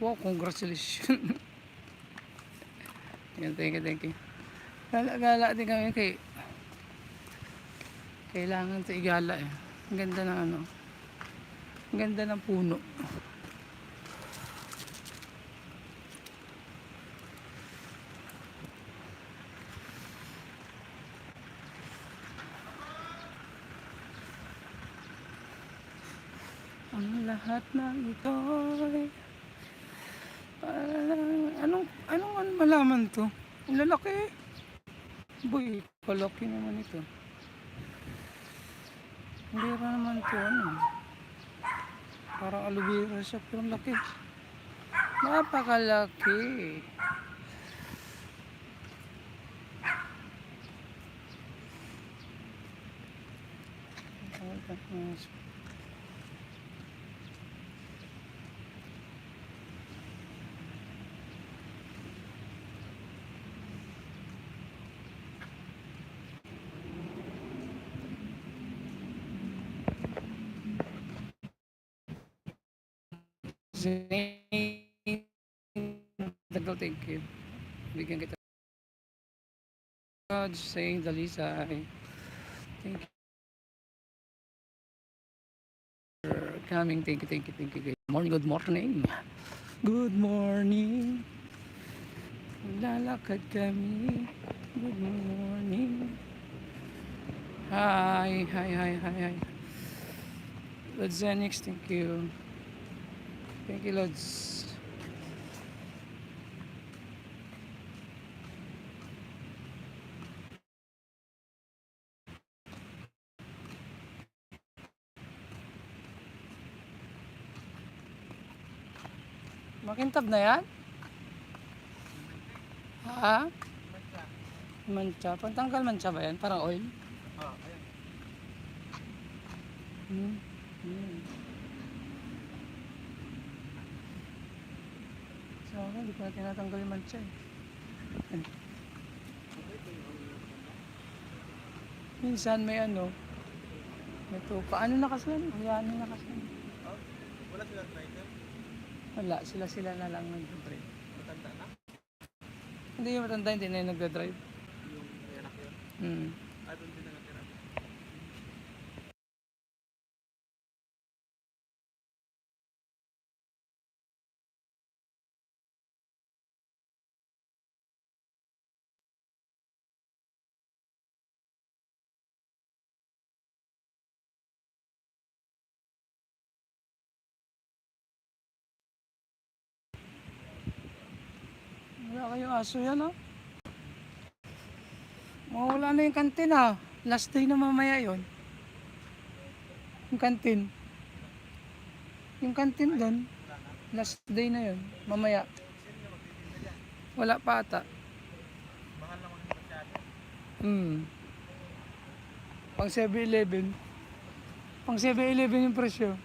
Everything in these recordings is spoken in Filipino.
Wow, congratulations. Yan, thank you, thank you. Gala-gala din kami kay kailangan sa igala eh. Ang ganda ng ano. Ang ganda ng puno. Ang lahat ng ito ay anong malaman to? Ang lalaki. Boy, palaki naman ito. Hindi pa naman to ano. Parang aloe vera siya pero ang laki. Napakalaki. Thank you. Bigyan kita. God saying Dalisa. Thank you for coming. Thank you, thank you, thank you. Good morning, good morning. Good morning. Lalakad kami. Good morning. Hi, hi, hi, hi, hi. Lods Zenix, thank you. Thank you, Lods. Makintab na yan? Ha? Mancha. Pantanggal mancha ba yan? Parang oil? Hmm. Hmm. So, hindi ko na tinatanggal yung mancha eh. Minsan may ano, may tupa. Ano nakasan? Ayan, ano nakasan? Wala silang driver? Wala, sila na lang nag-drive. Matanda na? Hindi yung matanda, hindi na yung nag-drive. Yung may anak yun? Hmm. Doon din na natira. Wala kayong aso yan ha? Mawala na yung kantin ha. Last day na mamaya yon. Yung kantin. Yung kantin doon. Last day na yon. Mamaya. Wala pa ata. Mahal naman yung masyado. Pang 7-Eleven. Pang 7-Eleven yung presyo.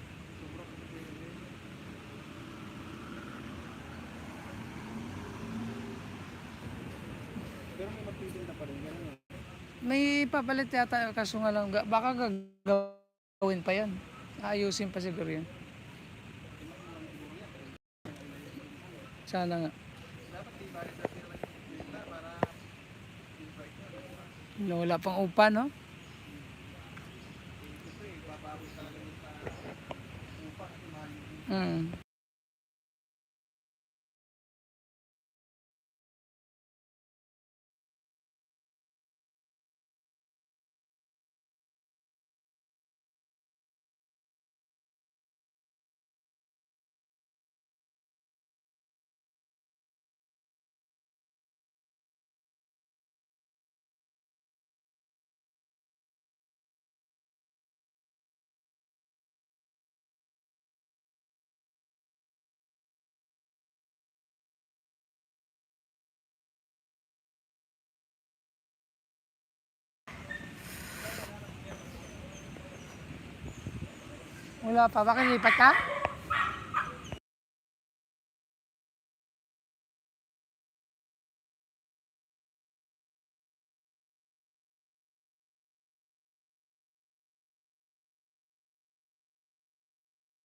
Pero may magpipil na pa rin. Ganun. May papalit yata kaso nga lang. Baka gagawin pa yan. Ayusin pa siguro yan. Sana nga. Dapat di balik sa sila nila para invite nyo. Wala pang upa no? Siyempre, ipapaabot talaga yung sa upa kasi mahal yung Wala pa. Bakit lipat ka?